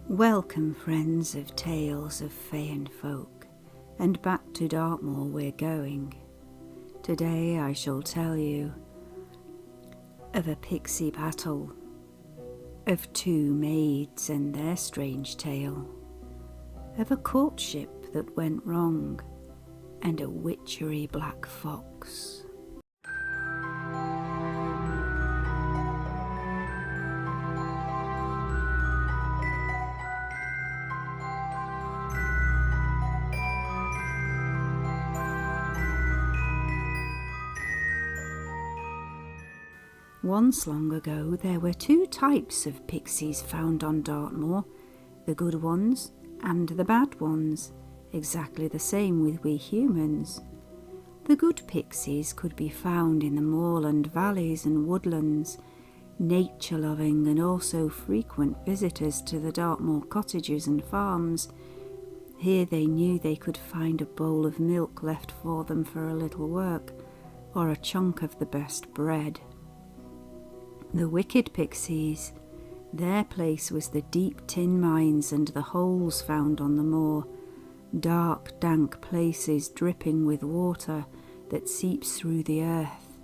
Welcome, friends of tales of fae and folk, and back to Dartmoor we're going. Today I shall tell you of a pixie battle, of two maids and their strange tale, of a courtship that went wrong, and a witchery black fox. Once long ago there were two types of pixies found on Dartmoor, the good ones and the bad ones, exactly the same with we humans. The good pixies could be found in the moorland valleys and woodlands, nature-loving and also frequent visitors to the Dartmoor cottages and farms. Here they knew they could find a bowl of milk left for them for a little work, or a chunk of the best bread. The wicked pixies, their place was the deep tin mines and the holes found on the moor, dark, dank places dripping with water that seeps through the earth.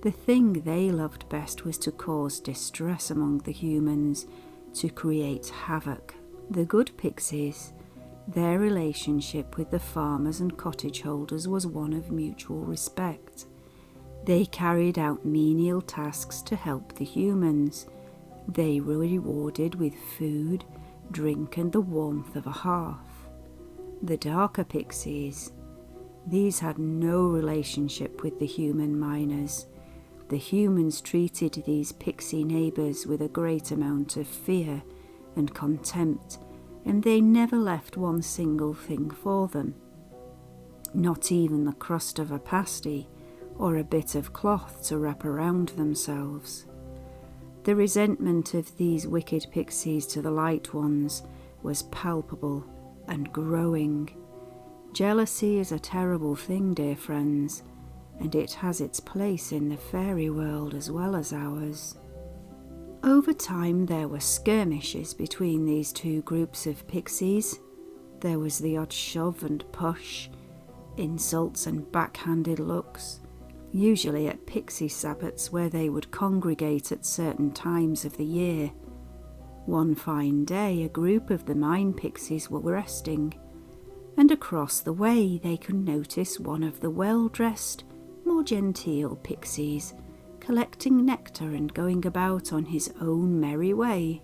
The thing they loved best was to cause distress among the humans, to create havoc. The good pixies, their relationship with the farmers and cottage holders was one of mutual respect. They carried out menial tasks to help the humans. They were rewarded with food, drink and the warmth of a hearth. The darker pixies, these had no relationship with the human miners. The humans treated these pixie neighbours with a great amount of fear and contempt, and they never left one single thing for them. Not even the crust of a pasty, or a bit of cloth to wrap around themselves. The resentment of these wicked pixies to the light ones was palpable and growing. Jealousy is a terrible thing, dear friends, and it has its place in the fairy world as well as ours. Over time there were skirmishes between these two groups of pixies. There was the odd shove and push, insults and backhanded looks, usually at pixie sabbats where they would congregate at certain times of the year. One fine day a group of the mine pixies were resting, and across the way they could notice one of the well-dressed, more genteel pixies collecting nectar and going about on his own merry way.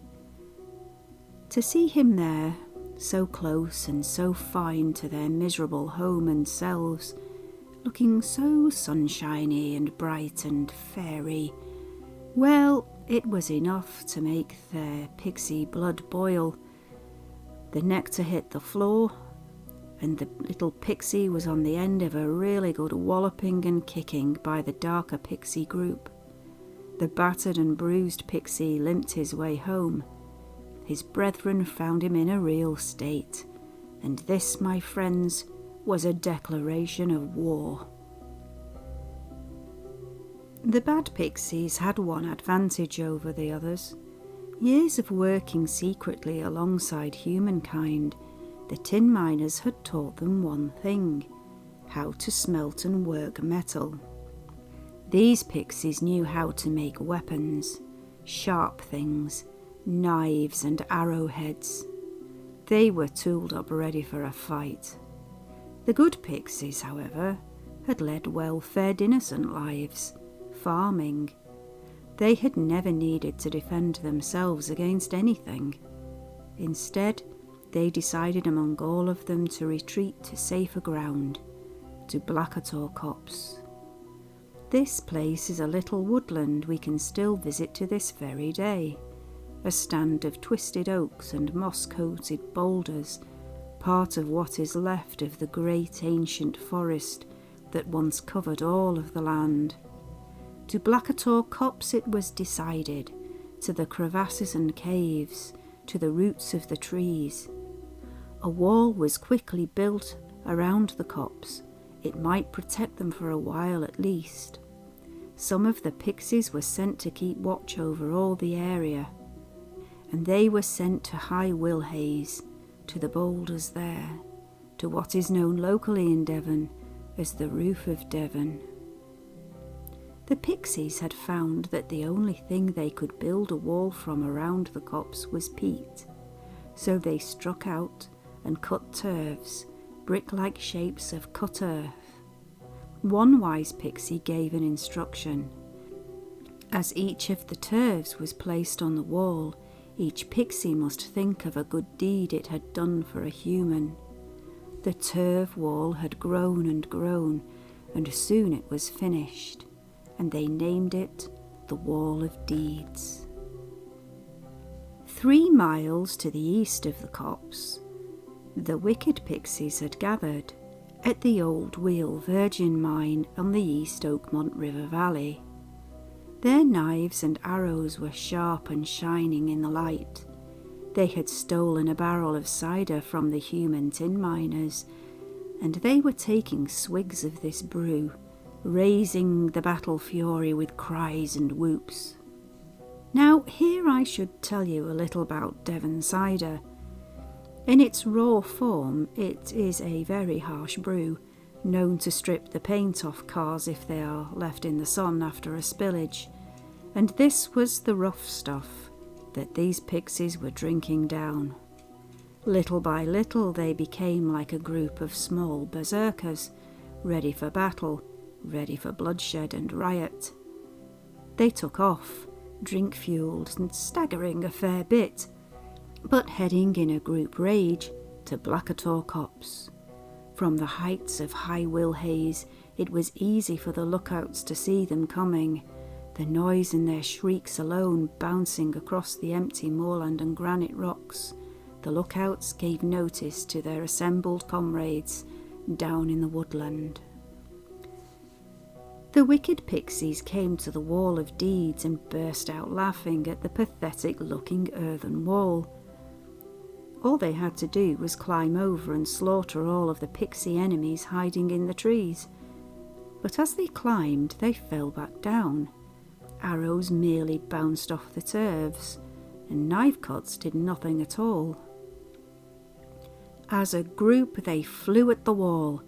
To see him there, so close and so fine to their miserable home and selves, looking so sunshiny and bright and fairy, well, it was enough to make their pixie blood boil. The nectar hit the floor, and the little pixie was on the end of a really good walloping and kicking by the darker pixie group. The battered and bruised pixie limped his way home. His brethren found him in a real state, and this, my friends, was a declaration of war. The bad pixies had one advantage over the others. Years of working secretly alongside humankind, the tin miners had taught them one thing: how to smelt and work metal. These pixies knew how to make weapons, sharp things, knives and arrowheads. They were tooled up ready for a fight. The good pixies, however, had led well-fed, innocent lives, farming. They had never needed to defend themselves against anything. Instead, they decided among all of them to retreat to safer ground, to Blackator Copse. This place is a little woodland we can still visit to this very day, a stand of twisted oaks and moss-coated boulders, part of what is left of the great ancient forest that once covered all of the land. To Blackator Copse it was decided, to the crevasses and caves, to the roots of the trees. A wall was quickly built around the copse. It might protect them for a while at least. Some of the pixies were sent to keep watch over all the area. and they were sent to High Willhays, to the boulders there, to what is known locally in Devon as the Roof of Devon. The Pixies had found that the only thing they could build a wall from around the copse was peat, so they struck out and cut turfs, brick-like shapes of cut earth. One wise pixie gave an instruction. As each of the turfs was placed on the wall, each pixie must think of a good deed it had done for a human. The turf wall had grown and grown, and soon it was finished, and they named it the Wall of Deeds. 3 miles to the east of the copse, the wicked pixies had gathered at the old Wheel Virgin mine on the East Oakmont River Valley. Their knives and arrows were sharp and shining in the light. They had stolen a barrel of cider from the human tin miners, and they were taking swigs of this brew, raising the battle fury with cries and whoops. Now here I should tell you a little about Devon cider. In its raw form, it is a very harsh brew, known to strip the paint off cars if they are left in the sun after a spillage, and this was the rough stuff that these pixies were drinking down. Little by little they became like a group of small berserkers, ready for battle, ready for bloodshed and riot. They took off, drink-fueled and staggering a fair bit, but heading in a group rage to Blackator Copse. From the heights of High Willhays it was easy for the lookouts to see them coming, the noise and their shrieks alone bouncing across the empty moorland and granite rocks. The lookouts gave notice to their assembled comrades down in the woodland. The wicked pixies came to the Wall of Deeds and burst out laughing at the pathetic-looking earthen wall. All they had to do was climb over and slaughter all of the pixie enemies hiding in the trees. But as they climbed, they fell back down. Arrows merely bounced off the turfs, and knife cuts did nothing at all. As a group they flew at the wall,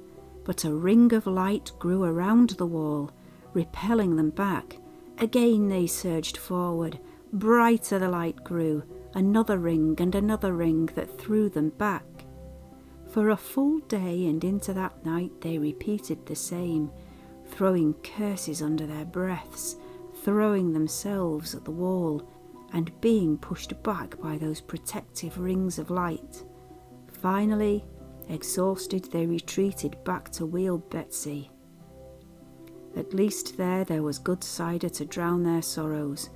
but a ring of light grew around the wall, repelling them back. Again they surged forward. Brighter the light grew, another ring and another ring that threw them back. For a full day and into that night they repeated the same, throwing curses under their breaths, throwing themselves at the wall, and being pushed back by those protective rings of light. Finally, exhausted, they retreated back to Wheel Betsy. At least there was good cider to drown their sorrows,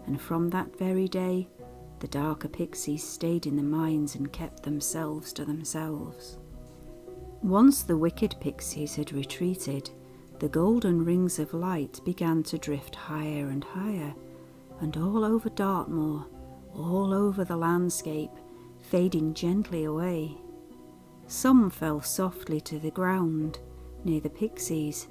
and from that very day the darker pixies stayed in the mines and kept themselves to themselves. Once the wicked pixies had retreated, the golden rings of light began to drift higher and higher, and all over Dartmoor, all over the landscape, fading gently away. Some fell softly to the ground, near the pixies,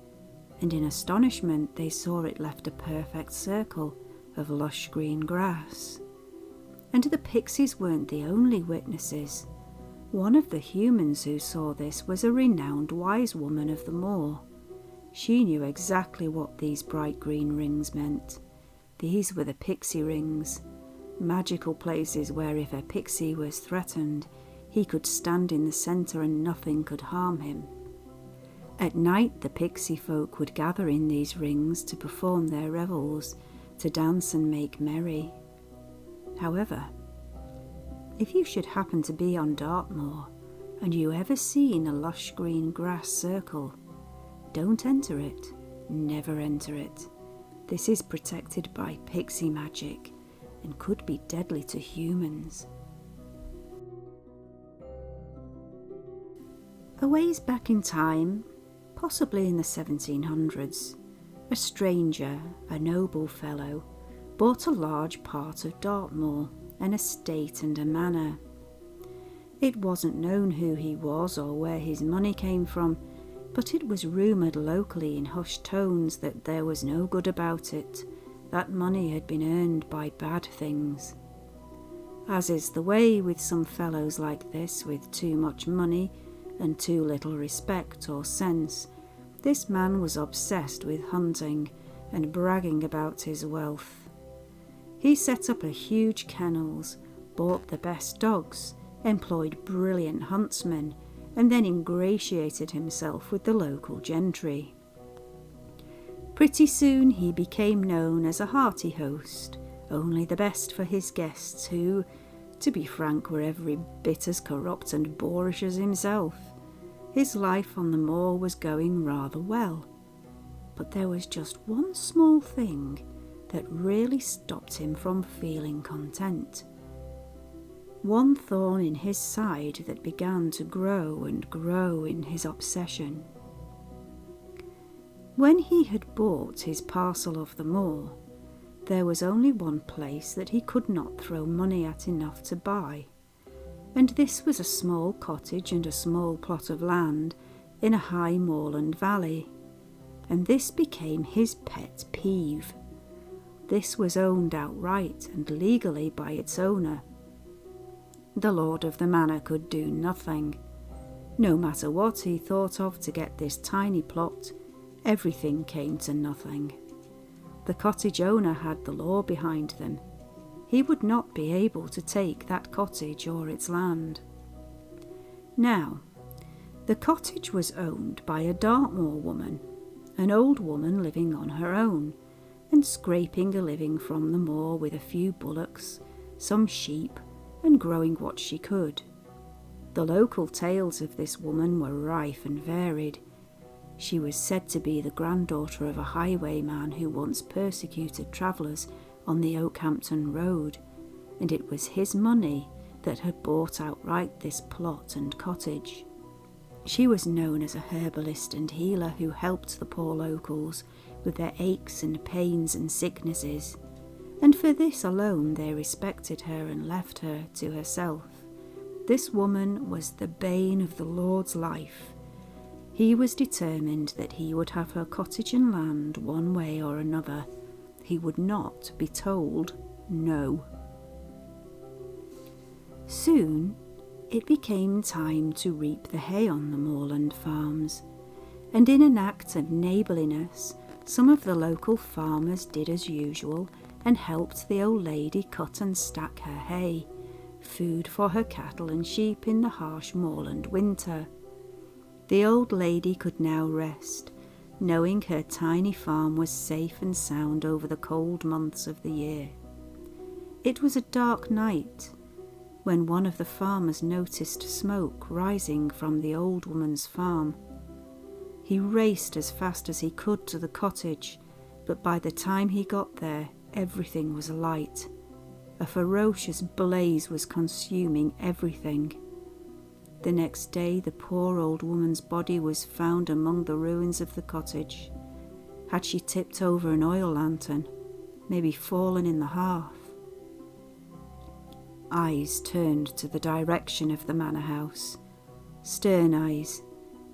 and in astonishment they saw it left a perfect circle of lush green grass. And the pixies weren't the only witnesses. One of the humans who saw this was a renowned wise woman of the moor. She knew exactly what these bright green rings meant. These were the pixie rings, magical places where if a pixie was threatened, he could stand in the centre and nothing could harm him. At night the pixie folk would gather in these rings to perform their revels, to dance and make merry. However, if you should happen to be on Dartmoor and you ever seen a lush green grass circle, don't enter it, never enter it. This is protected by pixie magic and could be deadly to humans. A ways back in time, possibly in the 1700s, a stranger, a noble fellow, bought a large part of Dartmoor, an estate and a manor. It wasn't known who he was or where his money came from, but it was rumoured locally in hushed tones that there was no good about it, that money had been earned by bad things. As is the way with some fellows like this, with too much money and too little respect or sense, this man was obsessed with hunting and bragging about his wealth. He set up a huge kennels, bought the best dogs, employed brilliant huntsmen, and then ingratiated himself with the local gentry. Pretty soon he became known as a hearty host, only the best for his guests who, to be frank, were every bit as corrupt and boorish as himself. His life on the moor was going rather well, but there was just one small thing that really stopped him from feeling content. One thorn in his side that began to grow and grow in his obsession. When he had bought his parcel of the moor, there was only one place that he could not throw money at enough to buy, and this was a small cottage and a small plot of land in a high moorland valley, and this became his pet peeve. This was owned outright and legally by its owner. The lord of the manor could do nothing. No matter what he thought of to get this tiny plot, everything came to nothing. The cottage owner had the law behind them. He would not be able to take that cottage or its land. Now, the cottage was owned by a Dartmoor woman, an old woman living on her own, and scraping a living from the moor with a few bullocks, some sheep, and growing what she could. The local tales of this woman were rife and varied. She was said to be the granddaughter of a highwayman who once persecuted travellers on the Oakhampton road, and it was his money that had bought outright this plot and cottage. She was known as a herbalist and healer who helped the poor locals with their aches and pains and sicknesses, and for this alone they respected her and left her to herself. This woman was the bane of the Lord's life. He was determined that he would have her cottage and land one way or another. He would not be told no. Soon it became time to reap the hay on the moorland farms, and in an act of neighbourliness, some of the local farmers did as usual and helped the old lady cut and stack her hay, food for her cattle and sheep in the harsh moorland winter. The old lady could now rest, knowing her tiny farm was safe and sound over the cold months of the year. It was a dark night when one of the farmers noticed smoke rising from the old woman's farm. He raced as fast as he could to the cottage, but by the time he got there, everything was alight. A ferocious blaze was consuming everything. The next day, the poor old woman's body was found among the ruins of the cottage. Had she tipped over an oil lantern, maybe fallen in the hearth? Eyes turned to the direction of the manor house, stern eyes,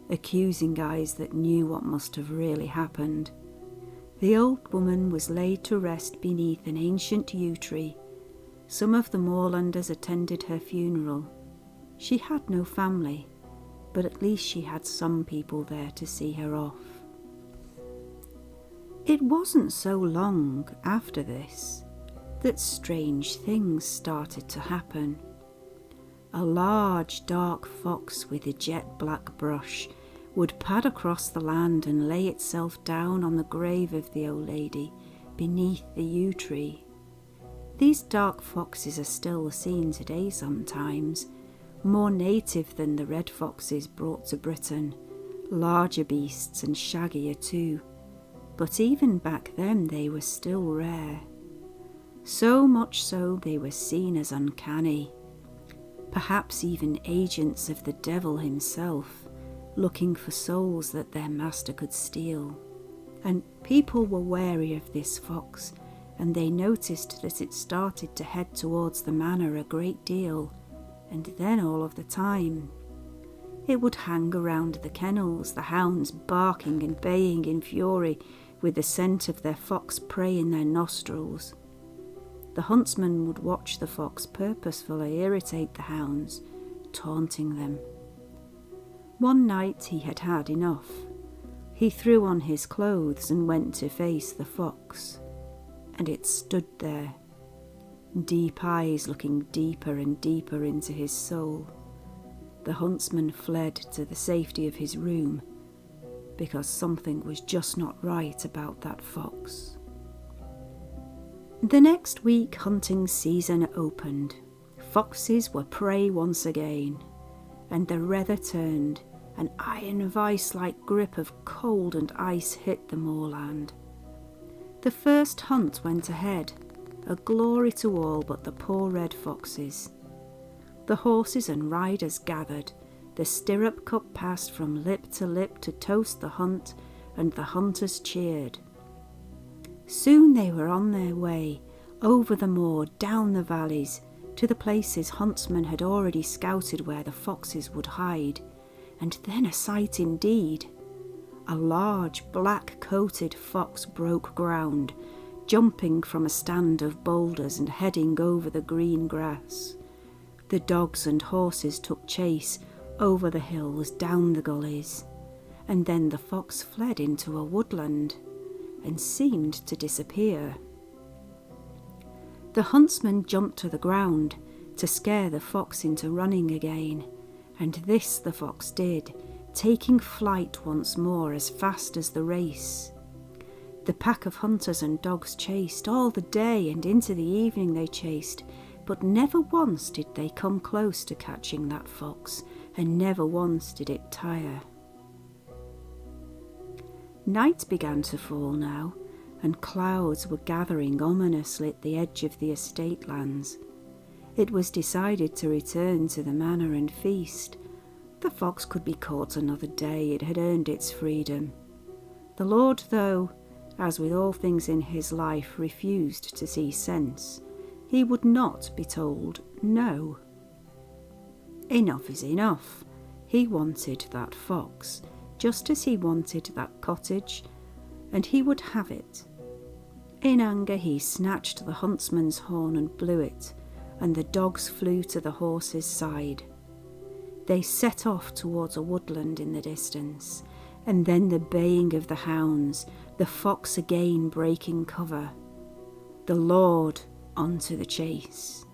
accusing eyes that knew what must have really happened. The old woman was laid to rest beneath an ancient yew tree. Some of the moorlanders attended her funeral. She had no family, but at least she had some people there to see her off. It wasn't so long after this that strange things started to happen. A large dark fox with a jet black brush would pad across the land and lay itself down on the grave of the old lady beneath the yew tree. These dark foxes are still seen today sometimes, more native than the red foxes brought to Britain, larger beasts and shaggier too, but even back then they were still rare. So much so they were seen as uncanny, perhaps even agents of the devil himself, looking for souls that their master could steal. And people were wary of this fox, and they noticed that it started to head towards the manor a great deal, and then all of the time. It would hang around the kennels, the hounds barking and baying in fury with the scent of their fox prey in their nostrils. the huntsman would watch the fox purposefully irritate the hounds, taunting them. One night he had had enough. He threw on his clothes and went to face the fox, and it stood there, deep eyes looking deeper and deeper into his soul. The huntsman fled to the safety of his room, because something was just not right about that fox. The next week hunting season opened. Foxes were prey once again, and the weather turned. An iron vice-like grip of cold and ice hit the moorland. The first hunt went ahead, a glory to all but the poor red foxes. The horses and riders gathered, the stirrup cup passed from lip to lip to toast the hunt, and the hunters cheered. Soon they were on their way, over the moor, down the valleys, to the places huntsmen had already scouted where the foxes would hide. And then a sight indeed. A large black-coated fox broke ground, jumping from a stand of boulders and heading over the green grass. The dogs and horses took chase, over the hills, down the gullies, and then the fox fled into a woodland, and seemed to disappear. The huntsman jumped to the ground, to scare the fox into running again, and this the fox did, taking flight once more as fast as the race. The pack of hunters and dogs chased, all the day and into the evening they chased, but never once did they come close to catching that fox, and never once did it tire. Night began to fall now, and clouds were gathering ominously at the edge of the estate lands. It was decided to return to the manor and feast. The fox could be caught another day, it had earned its freedom. The Lord, though, as with all things in his life, refused to see sense, he would not be told no. Enough is enough. He wanted that fox, just as he wanted that cottage, and he would have it. In anger he snatched the huntsman's horn and blew it, and the dogs flew to the horse's side. They set off towards a woodland in the distance, and then the baying of the hounds, the fox again breaking cover. The Lord on to the chase.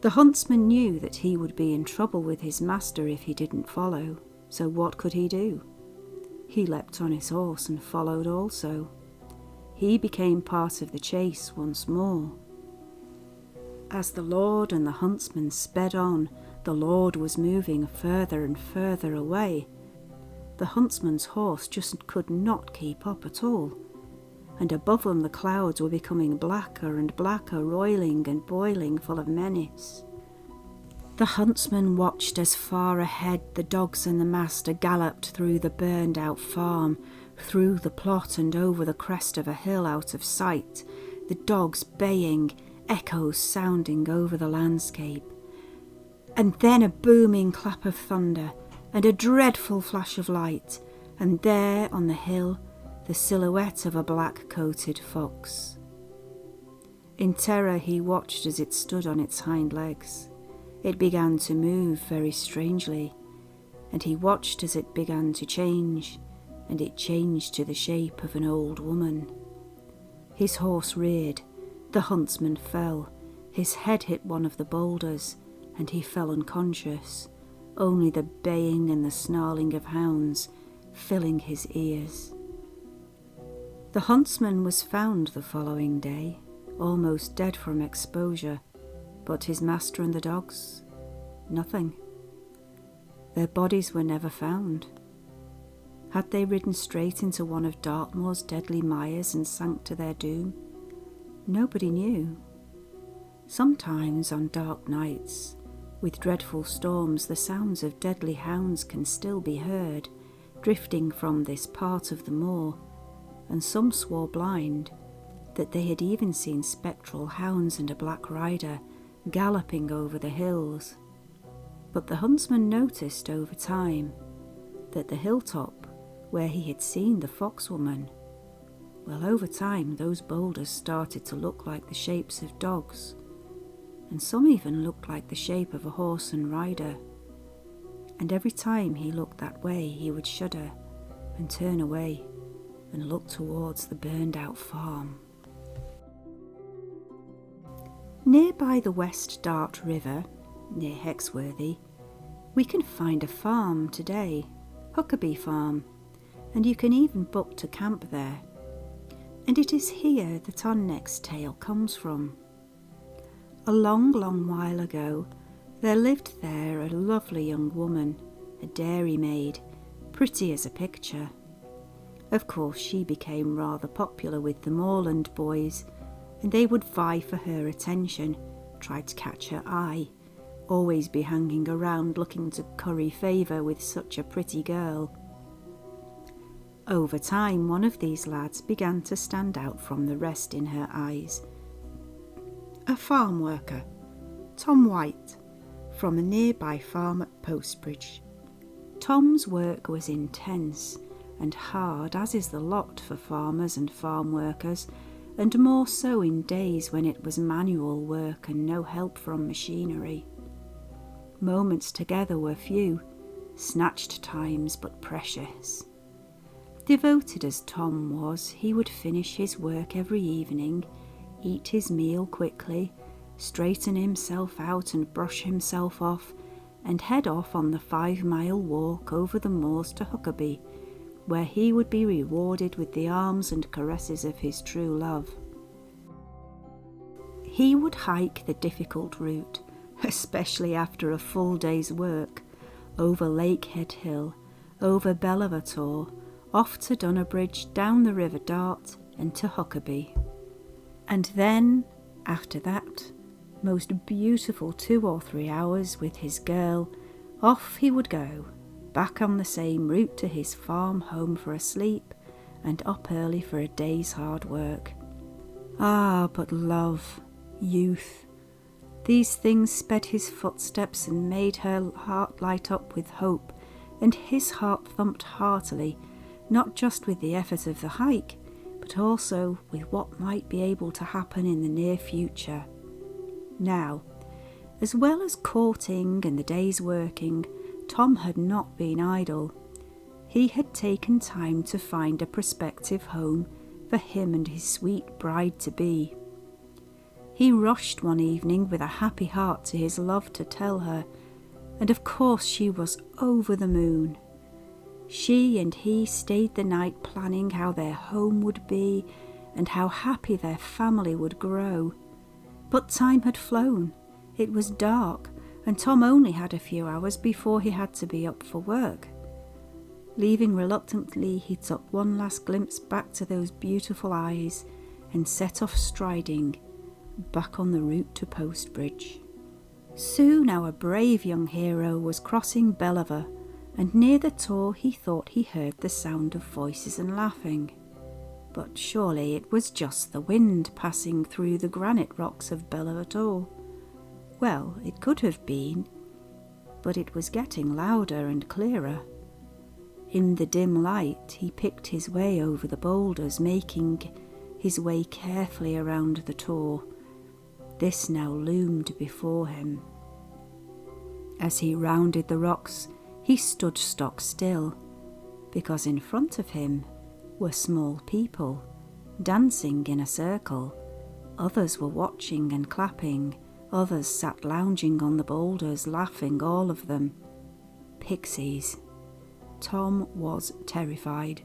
The huntsman knew that he would be in trouble with his master if he didn't follow, so what could he do? He leapt on his horse and followed also. He became part of the chase once more. As the Lord and the huntsman sped on, the Lord was moving further and further away. The huntsman's horse just could not keep up at all, and above them the clouds were becoming blacker and blacker, roiling and boiling, full of menace. The huntsman watched as far ahead the dogs and the master galloped through the burned-out farm, through the plot and over the crest of a hill out of sight, the dogs baying, echoes sounding over the landscape. And then a booming clap of thunder, and a dreadful flash of light, and there on the hill the silhouette of a black-coated fox. In terror he watched as it stood on its hind legs. It began to move very strangely, and he watched as it began to change, and it changed to the shape of an old woman. His horse reared, the huntsman fell, his head hit one of the boulders, and he fell unconscious, only the baying and the snarling of hounds filling his ears. The huntsman was found the following day, almost dead from exposure, but his master and the dogs, nothing. Their bodies were never found. Had they ridden straight into one of Dartmoor's deadly mires and sank to their doom? Nobody knew. Sometimes on dark nights, with dreadful storms, the sounds of deadly hounds can still be heard, drifting from this part of the moor, and some swore blind that they had even seen spectral hounds and a black rider galloping over the hills. But the huntsman noticed over time that the hilltop where he had seen the foxwoman Well, over time, those boulders started to look like the shapes of dogs, and some even looked like the shape of a horse and rider. And every time he looked that way, he would shudder and turn away and look towards the burned-out farm. Nearby the West Dart River, near Hexworthy, we can find a farm today, Huckabee Farm, and you can even book to camp there. And it is here that our next tale comes from. A long, long while ago, there lived there a lovely young woman, a dairymaid, pretty as a picture. Of course, she became rather popular with the moorland boys, and they would vie for her attention, try to catch her eye, always be hanging around looking to curry favour with such a pretty girl. Over time, one of these lads began to stand out from the rest in her eyes. A farm worker, Tom White, from a nearby farm at Postbridge. Tom's work was intense and hard, as is the lot for farmers and farm workers, and more so in days when it was manual work and no help from machinery. Moments together were few, snatched times but precious. Devoted as Tom was, he would finish his work every evening, eat his meal quickly, straighten himself out and brush himself off, and head off on the 5-mile walk over the moors to Huckabee, where he would be rewarded with the arms and caresses of his true love. He would hike the difficult route, especially after a full day's work, over Lakehead Hill, over Belvoir Tor, off to Dunnabridge, down the River Dart, and to Huckabee. And then, after that most beautiful 2 or 3 hours with his girl, off he would go, back on the same route to his farm home for a sleep, and up early for a day's hard work. Ah, but love, youth, these things sped his footsteps and made her heart light up with hope, and his heart thumped heartily, not just with the effort of the hike, but also with what might be able to happen in the near future. Now, as well as courting and the day's working, Tom had not been idle. He had taken time to find a prospective home for him and his sweet bride-to-be. He rushed one evening with a happy heart to his love to tell her, and of course she was over the moon. She and he stayed the night planning how their home would be and how happy their family would grow. But time had flown. It was dark, and Tom only had a few hours before he had to be up for work. Leaving reluctantly, he took one last glimpse back to those beautiful eyes and set off striding, back on the route to Postbridge. Soon our brave young hero was crossing Belvoir, and near the Tor he thought he heard the sound of voices and laughing. But surely it was just the wind passing through the granite rocks of Belvoir Tor. Well, it could have been, but it was getting louder and clearer. In the dim light he picked his way over the boulders, making his way carefully around the Tor. This now loomed before him. As he rounded the rocks, he stood stock still, because in front of him were small people, dancing in a circle. Others were watching and clapping, others sat lounging on the boulders, laughing, all of them. Pixies. Tom was terrified.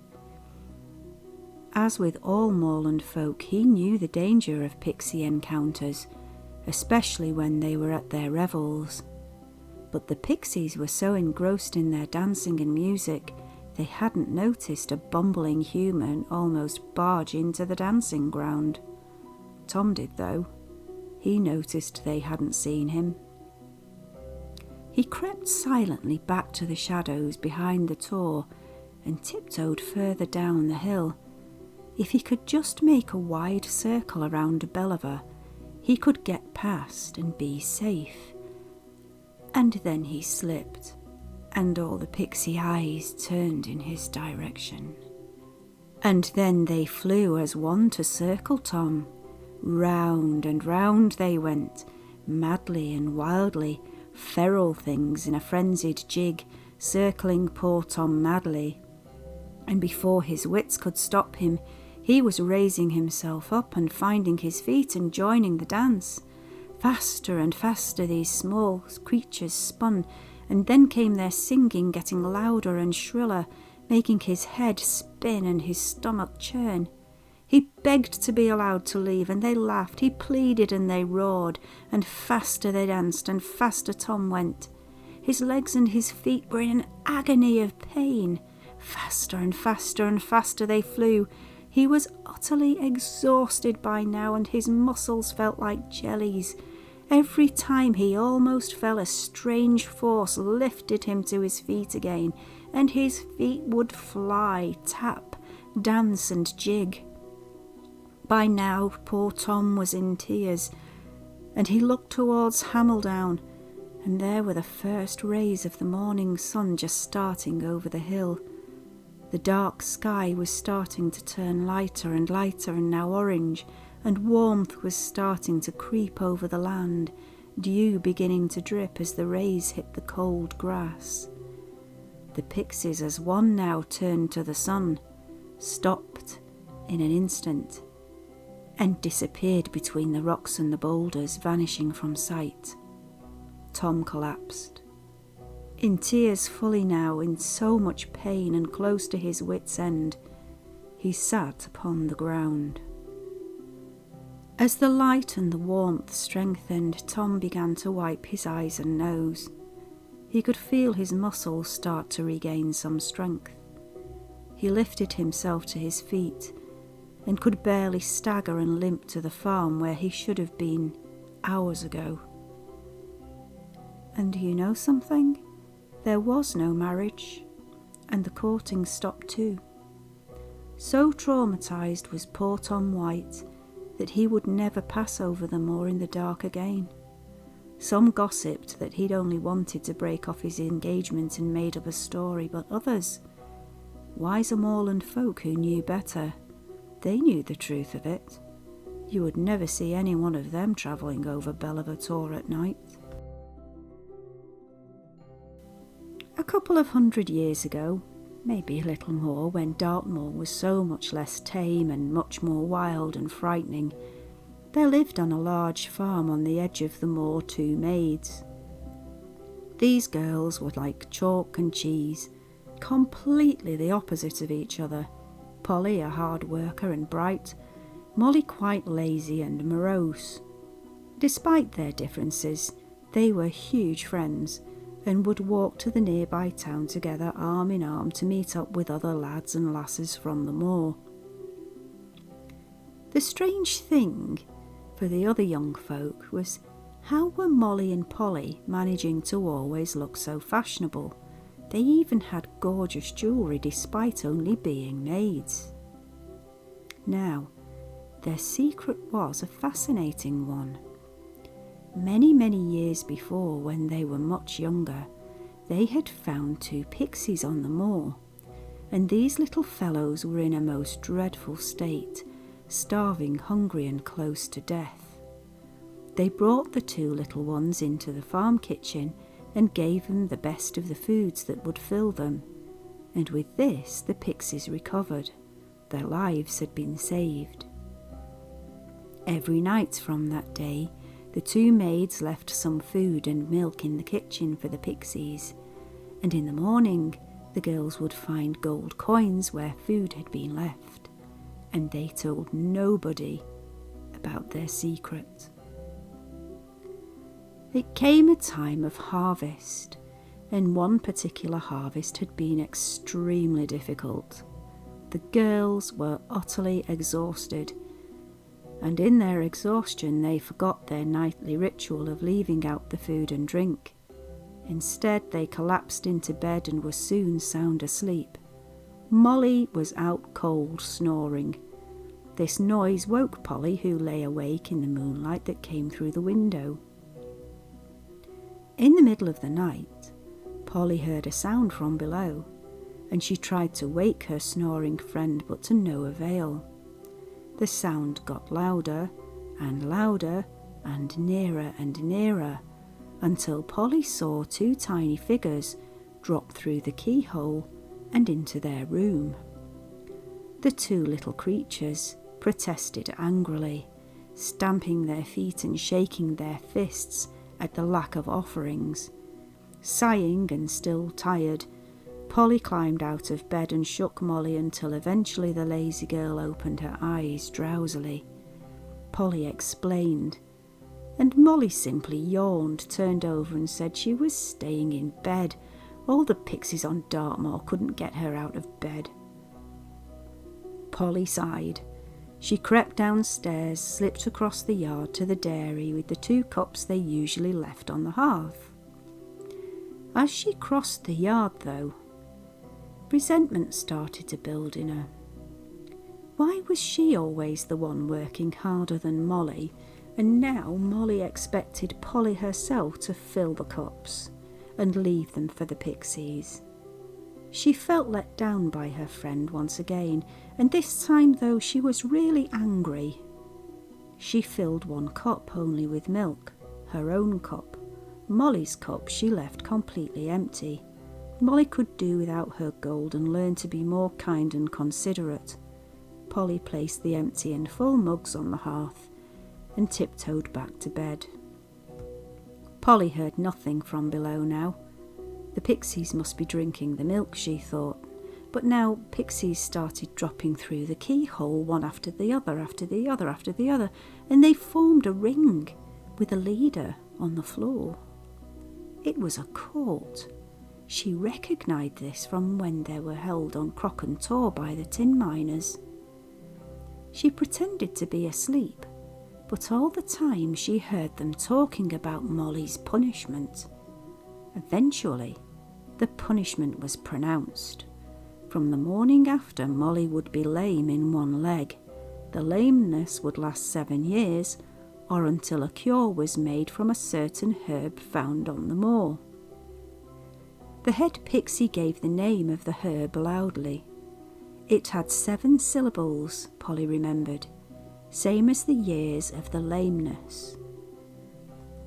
As with all moorland folk, he knew the danger of pixie encounters, especially when they were at their revels. But the pixies were so engrossed in their dancing and music, they hadn't noticed a bumbling human almost barge into the dancing ground. Tom did, though. He noticed they hadn't seen him. He crept silently back to the shadows behind the Tor and tiptoed further down the hill. If he could just make a wide circle around Belvoir, he could get past and be safe. And then he slipped, and all the pixie eyes turned in his direction. And then they flew as one to circle Tom. Round and round they went, madly and wildly, feral things in a frenzied jig, circling poor Tom madly. And before his wits could stop him, he was raising himself up and finding his feet and joining the dance. Faster and faster these small creatures spun, and then came their singing, getting louder and shriller, making his head spin and his stomach churn. He begged to be allowed to leave, and they laughed. He pleaded, and they roared, and faster they danced, and faster Tom went. His legs and his feet were in an agony of pain. Faster and faster and faster they flew. He was utterly exhausted by now, and his muscles felt like jellies. Every time he almost fell, a strange force lifted him to his feet again, and his feet would fly, tap, dance and jig. By now poor Tom was in tears, and he looked towards Hameldown, and there were the first rays of the morning sun just starting over the hill. The dark sky was starting to turn lighter and lighter, and now orange, and warmth was starting to creep over the land, dew beginning to drip as the rays hit the cold grass. The pixies as one now turned to the sun, stopped in an instant, and disappeared between the rocks and the boulders, vanishing from sight. Tom collapsed. In tears fully now, in so much pain and close to his wits' end, he sat upon the ground. As the light and the warmth strengthened, Tom began to wipe his eyes and nose. He could feel his muscles start to regain some strength. He lifted himself to his feet and could barely stagger and limp to the farm where he should have been hours ago. And do you know something? There was no marriage, and the courting stopped too. So traumatised was poor Tom White that he would never pass over the moor in the dark again. Some gossiped that he'd only wanted to break off his engagement and made up a story, but others, wiser moorland folk who knew better, they knew the truth of it. You would never see any one of them travelling over Belvoir Tor at night. A couple of 100 years ago, maybe a little more, when Dartmoor was so much less tame and much more wild and frightening, there lived on a large farm on the edge of the moor 2 maids. These girls were like chalk and cheese, completely the opposite of each other. Polly a hard worker and bright, Molly quite lazy and morose. Despite their differences, they were huge friends, and would walk to the nearby town together arm in arm to meet up with other lads and lasses from the moor. The strange thing for the other young folk was how were Molly and Polly managing to always look so fashionable? They even had gorgeous jewellery despite only being maids. Now, their secret was a fascinating one. Many, many years before, when they were much younger, they had found 2 pixies on the moor, and these little fellows were in a most dreadful state, starving, hungry and close to death. They brought the 2 little ones into the farm kitchen and gave them the best of the foods that would fill them, and with this the pixies recovered. Their lives had been saved. Every night from that day, the 2 maids left some food and milk in the kitchen for the pixies, and in the morning the girls would find gold coins where food had been left, and they told nobody about their secret. It came a time of harvest, and one particular harvest had been extremely difficult. The girls were utterly exhausted, and in their exhaustion they forgot their nightly ritual of leaving out the food and drink. Instead, they collapsed into bed and were soon sound asleep. Molly was out cold, snoring. This noise woke Polly, who lay awake in the moonlight that came through the window. In the middle of the night, Polly heard a sound from below, and she tried to wake her snoring friend, but to no avail. The sound got louder and louder and nearer, until Polly saw 2 tiny figures drop through the keyhole and into their room. The 2 little creatures protested angrily, stamping their feet and shaking their fists at the lack of offerings. Sighing and still tired, Polly climbed out of bed and shook Molly until eventually the lazy girl opened her eyes drowsily. Polly explained, and Molly simply yawned, turned over and said she was staying in bed. All the pixies on Dartmoor couldn't get her out of bed. Polly sighed. She crept downstairs, slipped across the yard to the dairy with the 2 cups they usually left on the hearth. As she crossed the yard, though, resentment started to build in her. Why was she always the one working harder than Molly, and now Molly expected Polly herself to fill the cups and leave them for the pixies? She felt let down by her friend once again, and this time, though, she was really angry. She filled 1 cup only with milk, her own cup. Molly's cup she left completely empty. Molly could do without her gold and learn to be more kind and considerate. Polly placed the empty and full mugs on the hearth and tiptoed back to bed. Polly heard nothing from below now. The pixies must be drinking the milk, she thought, but now pixies started dropping through the keyhole, one after the other, and they formed a ring with a leader on the floor. It was a court. She recognised this from when they were held on Crock and Tor by the tin miners. She pretended to be asleep, but all the time she heard them talking about Molly's punishment. Eventually, the punishment was pronounced. From the morning after, Molly would be lame in 1 leg. The lameness would last 7 years, or until a cure was made from a certain herb found on the moor. The head pixie gave the name of the herb loudly. It had 7 syllables, Polly remembered, same as the years of the lameness.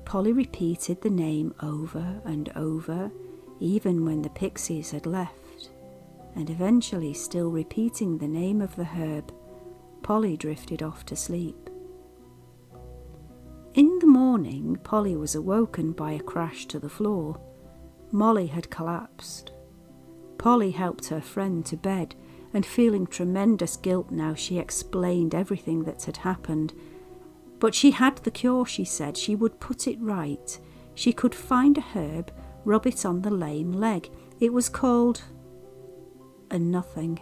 Polly repeated the name over and over, even when the pixies had left, and eventually, still repeating the name of the herb, Polly drifted off to sleep. In the morning, Polly was awoken by a crash to the floor. Molly had collapsed. Polly helped her friend to bed, and feeling tremendous guilt now, she explained everything that had happened. But she had the cure, she said. She would put it right. She could find a herb, rub it on the lame leg. It was called... and nothing.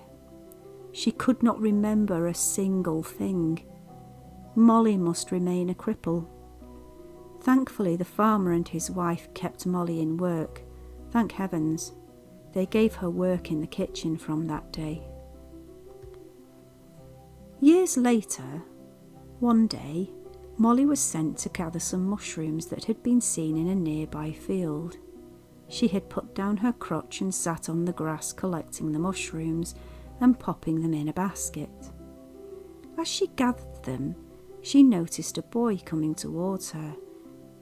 She could not remember a single thing. Molly must remain a cripple. Thankfully, the farmer and his wife kept Molly in work. Thank heavens. They gave her work in the kitchen from that day. Years later, one day, Molly was sent to gather some mushrooms that had been seen in a nearby field. She had put down her crutch and sat on the grass collecting the mushrooms and popping them in a basket. As she gathered them, she noticed a boy coming towards her,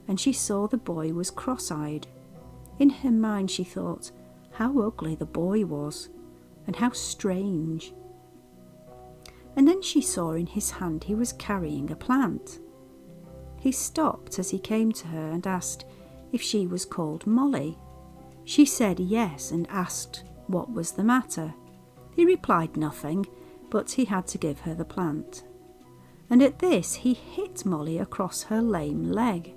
and she saw the boy was cross-eyed. In her mind she thought how ugly the boy was, and how strange. And then she saw in his hand he was carrying a plant. He stopped as he came to her and asked if she was called Molly. She said yes and asked what was the matter. He replied nothing, but he had to give her the plant. And at this he hit Molly across her lame leg.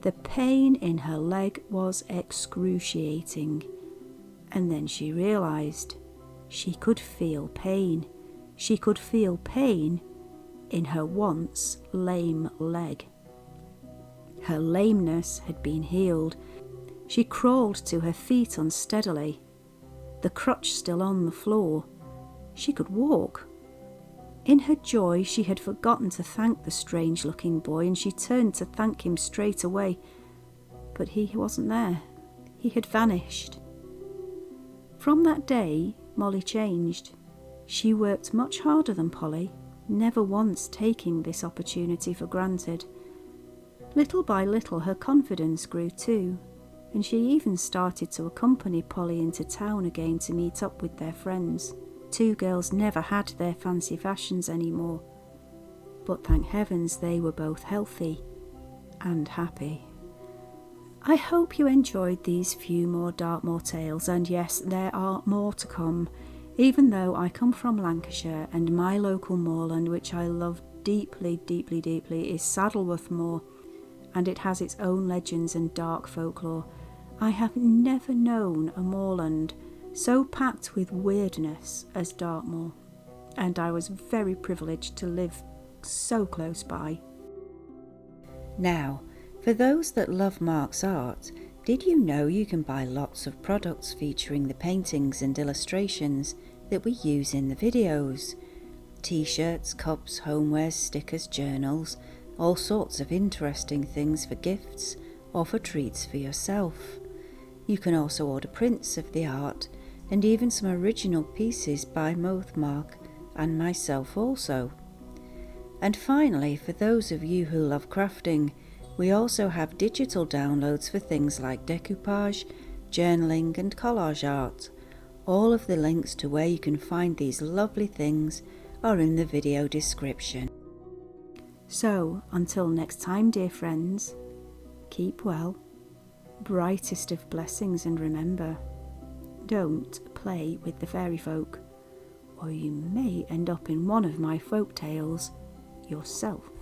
The pain in her leg was excruciating. And then she realised she could feel pain. She could feel pain in her once lame leg. Her lameness had been healed. She crawled to her feet unsteadily, the crutch still on the floor. She could walk. In her joy, she had forgotten to thank the strange-looking boy, and she turned to thank him straight away. But he wasn't there. He had vanished. From that day, Molly changed. She worked much harder than Polly, never once taking this opportunity for granted. Little by little her confidence grew too, and she even started to accompany Polly into town again to meet up with their friends. Two girls never had their fancy fashions anymore, but thank heavens they were both healthy and happy. I hope you enjoyed these few more Dartmoor tales, and yes, there are more to come. Even though I come from Lancashire and my local moorland, which I love deeply, deeply, deeply, is Saddleworth Moor, and it has its own legends and dark folklore, I have never known a moorland so packed with weirdness as Dartmoor, and I was very privileged to live so close by. Now, for those that love Marc's art, did you know you can buy lots of products featuring the paintings and illustrations that we use in the videos? T-shirts, cups, homewares, stickers, journals, all sorts of interesting things for gifts or for treats for yourself. You can also order prints of the art and even some original pieces by both Marc and myself also. And finally, for those of you who love crafting, we also have digital downloads for things like decoupage, journaling and collage art. All of the links to where you can find these lovely things are in the video description. So, until next time, dear friends, keep well, brightest of blessings, and remember, don't play with the fairy folk, or you may end up in one of my folk tales yourself.